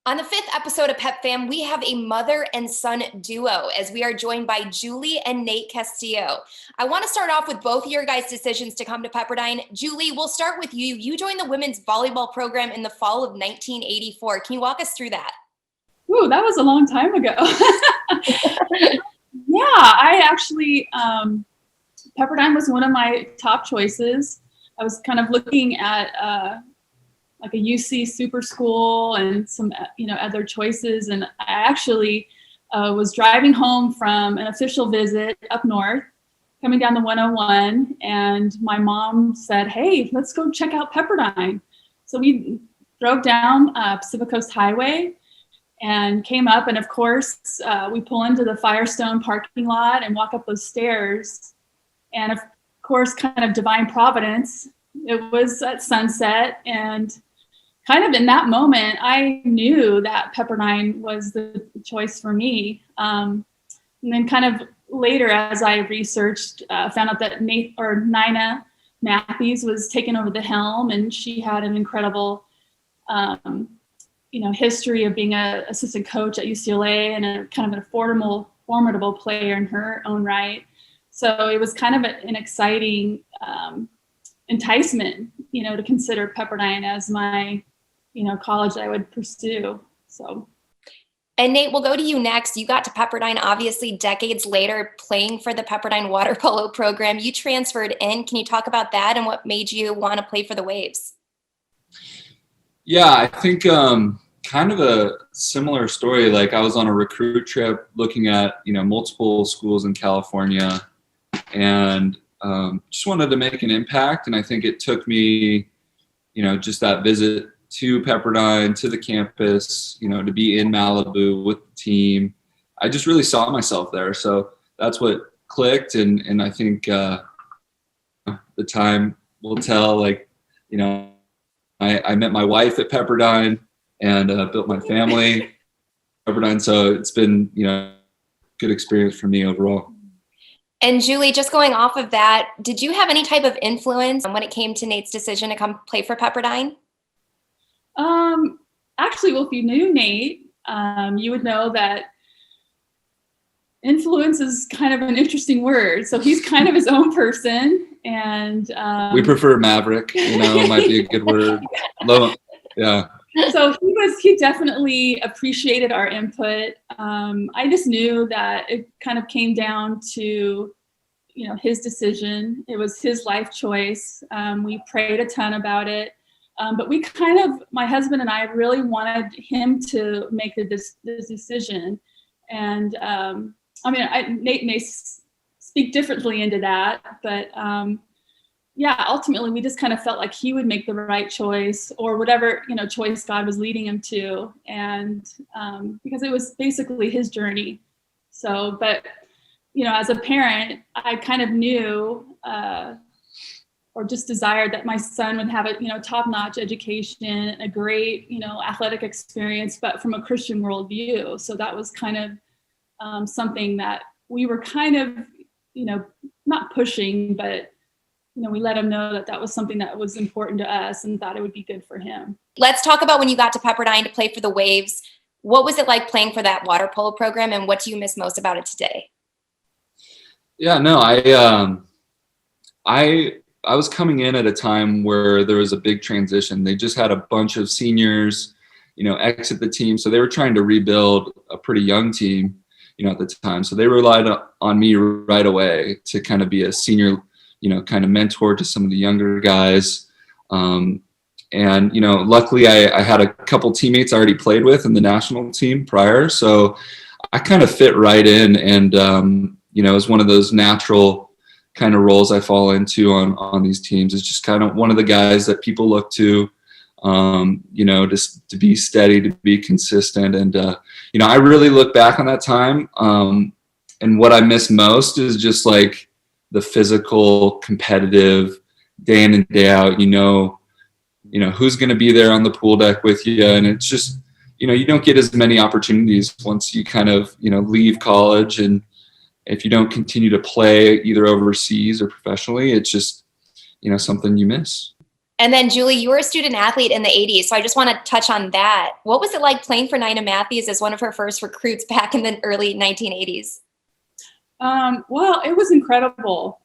On the fifth episode of Pepp Fam, we have a mother and son duo as we are joined by Julie and Nate Castillo. I want to start off with both of your guys' decisions to come to Pepperdine. Julie, we'll start with you. You joined the women's volleyball program in the fall of 1984. Can you walk us through that? Ooh, that was a long time ago. Yeah, I actually, Pepperdine was one of my top choices. I was kind of looking at like a UC super school and some, other choices. And I actually was driving home from an official visit up north, coming down the 101, and my mom said, "Hey, let's go check out Pepperdine." So we drove down Pacific Coast Highway and came up, and of course, we pull into the Firestone parking lot and walk up those stairs. And of course, kind of divine providence, it was at sunset, and kind of in that moment, I knew that Pepperdine was the choice for me. And then kind of later, as I researched, found out that Nina Matthews was taking over the helm, and she had an incredible history of being an assistant coach at UCLA and a kind of an formidable player in her own right. So it was kind of an exciting enticement, to consider Pepperdine as my, college that I would pursue. So. And Nate, we'll go to you next. You got to Pepperdine, obviously, decades later, playing for the Pepperdine water polo program. You transferred in. Can you talk about that and what made you want to play for the Waves? Yeah, I think kind of a similar story. Like I was on a recruit trip looking at, multiple schools in California and just wanted to make an impact. And I think it took me, just that visit to Pepperdine, to the campus, to be in Malibu with the team. I just really saw myself there. So that's what clicked. And I think the time will tell, I met my wife at Pepperdine and built my family at Pepperdine. So it's been, good experience for me overall. And Julie, just going off of that, did you have any type of influence when it came to Nate's decision to come play for Pepperdine? Actually, well, if you knew Nate, you would know that influence is kind of an interesting word. So he's kind of his own person. And we prefer Maverick, might be a good word. Yeah. So he definitely appreciated our input. I just knew that it kind of came down to, his decision. It was his life choice. We prayed a ton about it. But we my husband and I really wanted him to make this decision. And Nate may speak differently into that, but ultimately we just kind of felt like he would make the right choice or whatever, choice God was leading him to. And because it was basically his journey. So, but, as a parent, I kind of knew, or just desired that my son would have a, top-notch education, a great, athletic experience, but from a Christian worldview. So that was kind of something that we were kind of, not pushing, but, we let him know that was something that was important to us and thought it would be good for him. Let's talk about when you got to Pepperdine to play for the Waves. What was it like playing for that water polo program, and what do you miss most about it today? Yeah, no, I was coming in at a time where there was a big transition. They just had a bunch of seniors, exit the team. So they were trying to rebuild a pretty young team, at the time. So they relied on me right away to kind of be a senior, kind of mentor to some of the younger guys. And, luckily I had a couple teammates I already played with in the national team prior. So I kind of fit right in and, it was one of those natural kind of roles I fall into on these teams. It's just kind of one of the guys that people look to, just to be steady, to be consistent. And, I really look back on that time. And what I miss most is just like the physical, competitive, day in and day out, who's going to be there on the pool deck with you. And it's just, you don't get as many opportunities once you kind of, leave college. And if you don't continue to play either overseas or professionally, it's just, something you miss. And then Julie, you were a student athlete in the 80s. So I just want to touch on that. What was it like playing for Nina Matthews as one of her first recruits back in the early 1980s? Well, it was incredible.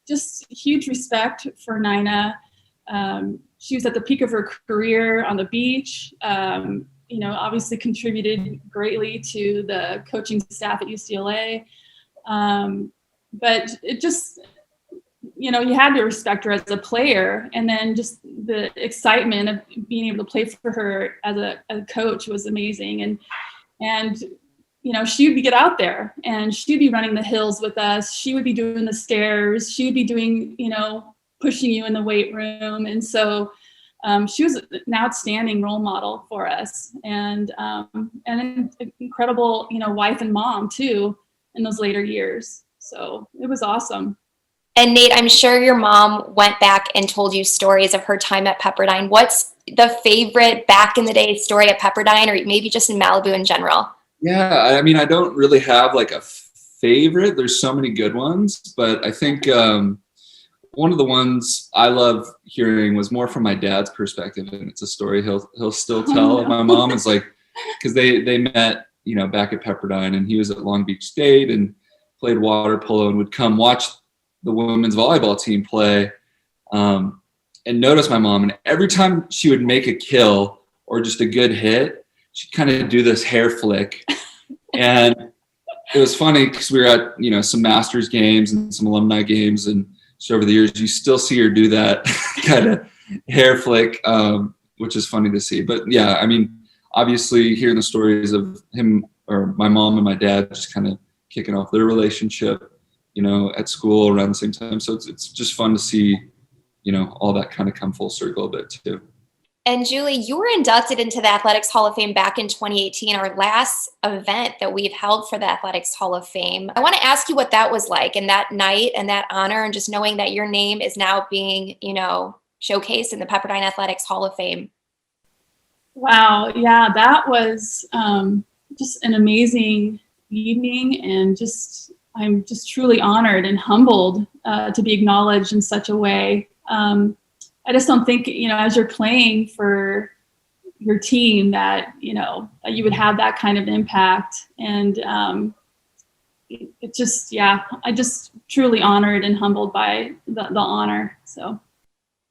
Just huge respect for Nina. She was at the peak of her career on the beach. Obviously contributed greatly to the coaching staff at UCLA. But it just, you had to respect her as a player, and then just the excitement of being able to play for her as a coach was amazing. And she would get out there and she'd be running the hills with us. She would be doing the stairs. She would be doing, pushing you in the weight room. And so she was an outstanding role model for us, and an incredible, wife and mom too in those later years. So it was awesome. And Nate, I'm sure your mom went back and told you stories of her time at Pepperdine. What's the favorite back in the day story at Pepperdine, or maybe just in Malibu in general? Yeah, I mean, I don't really have like a favorite. There's so many good ones, but I think one of the ones I love hearing was more from my dad's perspective, and it's a story he'll still tell. Oh, no. My mom is like, because they met, back at Pepperdine, and he was at Long Beach State and played water polo and would come watch the women's volleyball team play, and notice my mom. And every time she would make a kill or just a good hit, she'd kind of do this hair flick. And it was funny because we were at, some Masters games and some alumni games, and so over the years, you still see her do that kind of hair flick, which is funny to see. But yeah, I mean, obviously hearing the stories of him or my mom and my dad just kind of kicking off their relationship, at school around the same time. So it's just fun to see, all that kind of come full circle a bit too. And Julie, you were inducted into the Athletics Hall of Fame back in 2018, our last event that we've held for the Athletics Hall of Fame. I want to ask you what that was like, and that night and that honor, and just knowing that your name is now being, showcased in the Pepperdine Athletics Hall of Fame. Wow. Yeah, that was just an amazing evening, and I'm just truly honored and humbled to be acknowledged in such a way. I just don't think, as you're playing for your team that, that you would have that kind of impact. And it just, I just truly honored and humbled by the honor. So.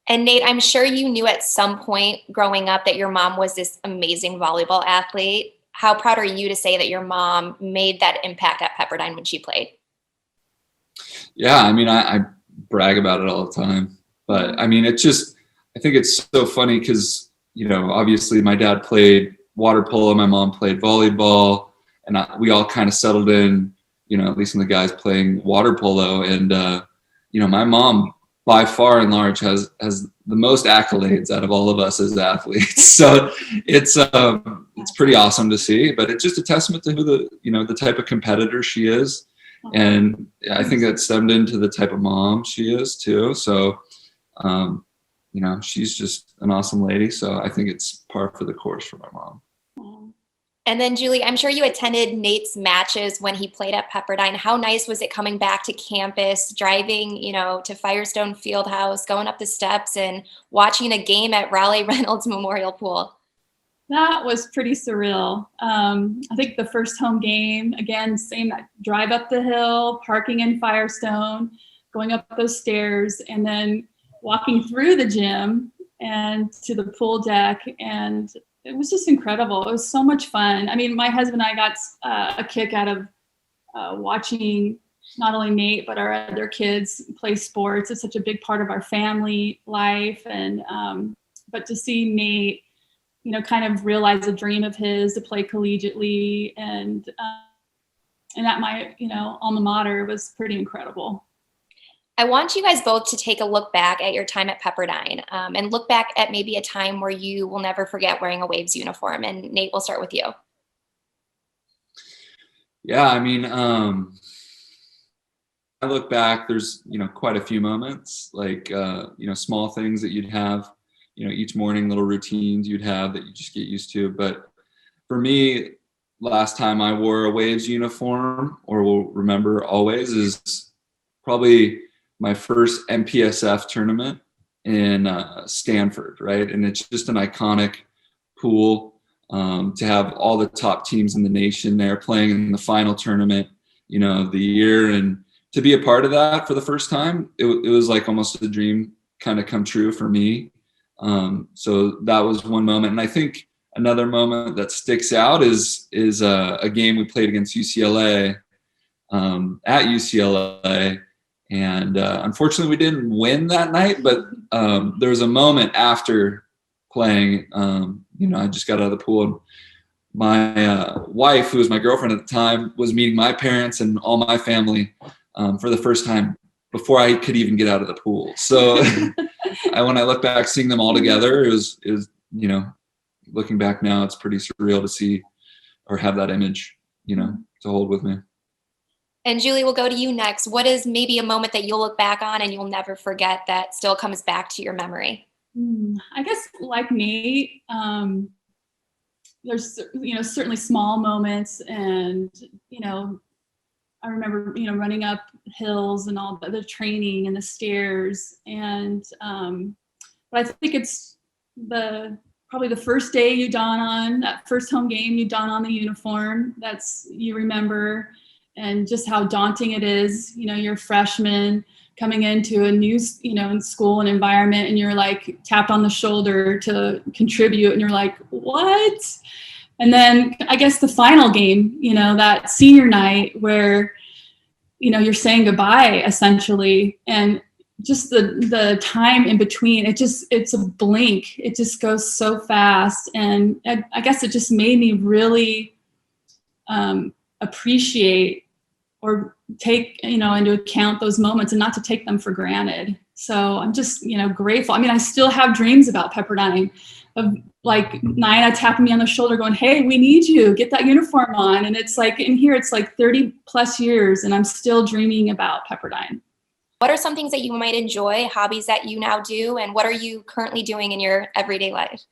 And Nate, I'm sure you knew at some point growing up that your mom was this amazing volleyball athlete. How proud are you to say that your mom made that impact at Pepperdine when she played? Yeah, I mean, I brag about it all the time. But I mean, I think it's so funny because, obviously my dad played water polo, my mom played volleyball, and we all kind of settled in, at least in the guys playing water polo. And, my mom by far and large has the most accolades out of all of us as athletes. So it's pretty awesome to see, but it's just a testament to who the type of competitor she is. And I think that stemmed into the type of mom she is too. So, she's just an awesome lady. So I think it's par for the course for my mom. And then Julie, I'm sure you attended Nate's matches when he played at Pepperdine. How nice was it coming back to campus, driving, to Firestone Fieldhouse, going up the steps and watching a game at Raleigh Reynolds Memorial Pool? That was pretty surreal. I think the first home game, again, same, that drive up the hill, parking in Firestone, going up those stairs, and then walking through the gym and to the pool deck. And it was just incredible. It was so much fun. I mean, my husband and I got a kick out of watching not only Nate, but our other kids play sports. It's such a big part of our family life. And, but to see Nate, kind of realize a dream of his to play collegiately and at my, alma mater was pretty incredible. I want you guys both to take a look back at your time at Pepperdine and look back at maybe a time where you will never forget wearing a Waves uniform. And Nate, we'll start with you. Yeah, I mean, I look back, there's, quite a few moments, like, small things that you'd have, each morning, little routines you'd have that you just get used to. But for me, last time I wore a Waves uniform, or will remember always, is probably my first MPSF tournament. in Stanford, right? And it's just an iconic pool to have all the top teams in the nation there playing in the final tournament, of the year. And to be a part of that for the first time, it was like almost a dream kind of come true for me. So that was one moment. And I think another moment that sticks out is a game we played against UCLA at UCLA. And unfortunately, we didn't win that night, but there was a moment after playing, I just got out of the pool. And my wife, who was my girlfriend at the time, was meeting my parents and all my family for the first time before I could even get out of the pool. So when I look back, seeing them all together, it was, looking back now, it's pretty surreal to see or have that image, to hold with me. And Julie, we'll go to you next. What is maybe a moment that you'll look back on and you'll never forget that still comes back to your memory? I guess like Nate, there's, certainly small moments, and, I remember, running up hills and all the training and the stairs. And, but I think it's probably the first day you don on, that first home game, you don on the uniform, you remember, and just how daunting it is. You're a freshman coming into a new, school and environment, and you're like tapped on the shoulder to contribute, and you're like, what? And then I guess the final game, that senior night where, you're saying goodbye essentially, and just the time in between, it's a blink. It just goes so fast. And I guess it just made me really appreciate or take, into account those moments and not to take them for granted. So I'm just, grateful. I mean, I still have dreams about Pepperdine, of like Nina tapping me on the shoulder going, hey, we need you, get that uniform on. And it's like, in here, it's like 30 plus years and I'm still dreaming about Pepperdine. What are some things that you might enjoy, hobbies that you now do, and what are you currently doing in your everyday life?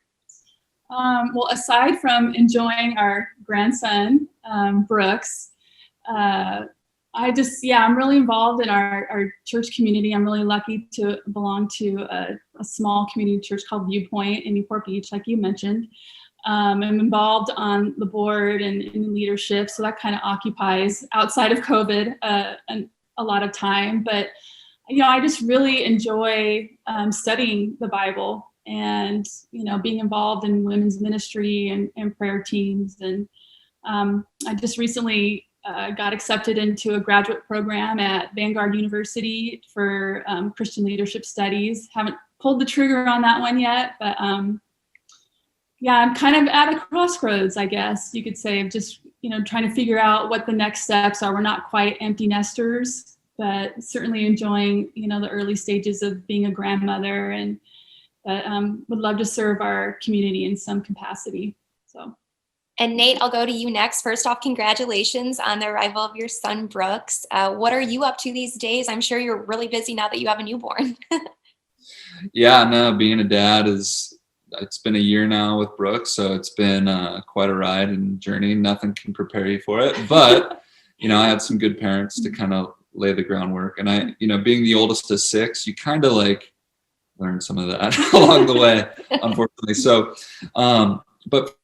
Well, aside from enjoying our grandson, Brooks, I'm really involved in our church community. I'm really lucky to belong to a small community church called Viewpoint in Newport Beach, like you mentioned. I'm involved on the board and in leadership, so that kind of occupies, outside of COVID, a lot of time. But I just really enjoy studying the Bible and being involved in women's ministry and prayer teams. And I just recently got accepted into a graduate program at Vanguard University for Christian leadership studies. Haven't pulled the trigger on that one yet, but I'm kind of at a crossroads, I guess you could say, of just trying to figure out what the next steps are. We're not quite empty nesters, but certainly enjoying the early stages of being a grandmother, and would love to serve our community in some capacity. So. And Nate, I'll go to you next. First off, congratulations on the arrival of your son, Brooks. What are you up to these days? I'm sure you're really busy now that you have a newborn. Yeah, no, being a dad it's been a year now with Brooks, so it's been quite a ride and journey. Nothing can prepare you for it, but I had some good parents to kind of lay the groundwork. And I, being the oldest of 6, you kind of like learn some of that along the way, unfortunately. So, but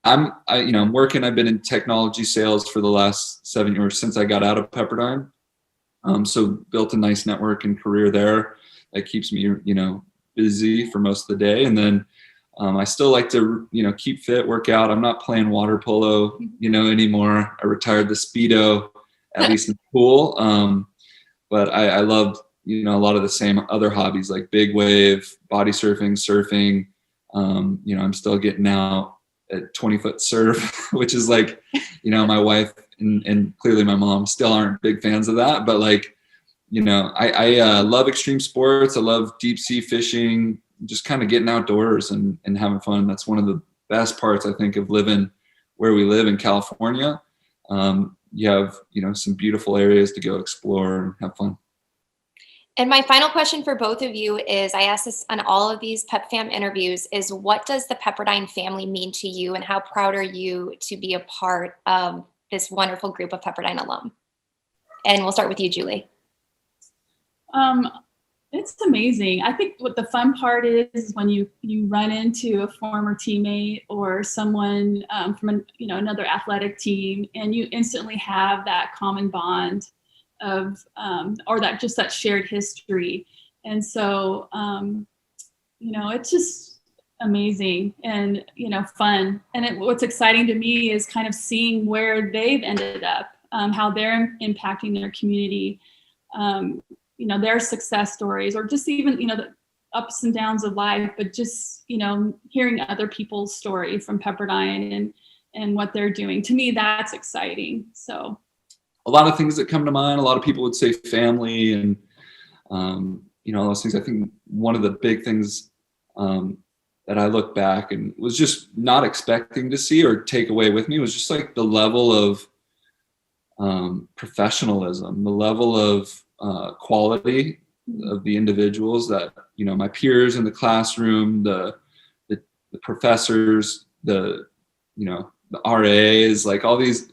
I'm working. I've been in technology sales for the last 7 years since I got out of Pepperdine. So built a nice network and career there that keeps me, busy for most of the day. And then I still like to, keep fit, work out. I'm not playing water polo, anymore. I retired the Speedo, at least in the pool. But I loved, a lot of the same other hobbies like big wave, body surfing. I'm still getting out at 20-foot surf, which is like, my wife and clearly my mom still aren't big fans of that. But like, I love extreme sports. I love deep sea fishing, just kind of getting outdoors and having fun. That's one of the best parts, I think, of living where we live in California. You have, some beautiful areas to go explore and have fun. And my final question for both of you is, I ask this on all of these Pepp Fam interviews, is what does the Pepperdine family mean to you, and how proud are you to be a part of this wonderful group of Pepperdine alum? And we'll start with you, Julie. It's amazing. I think what the fun part is when you run into a former teammate or someone from another athletic team, and you instantly have that common bond of or that shared history. And so it's just amazing and fun. And what's exciting to me is kind of seeing where they've ended up, how they're impacting their community. Their success stories, or just even, the ups and downs of life, but just, hearing other people's story from Pepperdine and what they're doing. To me, that's exciting. So a lot of things that come to mind, a lot of people would say family and, those things. I think one of the big things that I look back and was just not expecting to see or take away with me was just like the level of professionalism, the level of quality of the individuals that, my peers in the classroom, the professors, the RAs, like all these,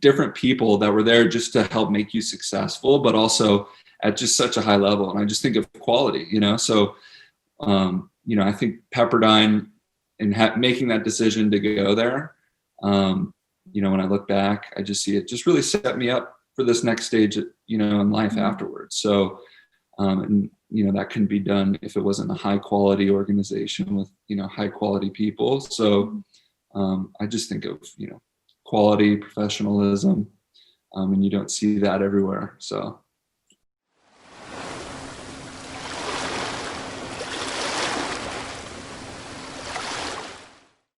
different people that were there just to help make you successful, but also at just such a high level. And I just think of quality, so, I think Pepperdine and making that decision to go there, when I look back, I just see it just really set me up for this next stage, in life afterwards. So, that couldn't be done if it wasn't a high quality organization with, high quality people. So, I just think of, quality, professionalism, and you don't see that everywhere. So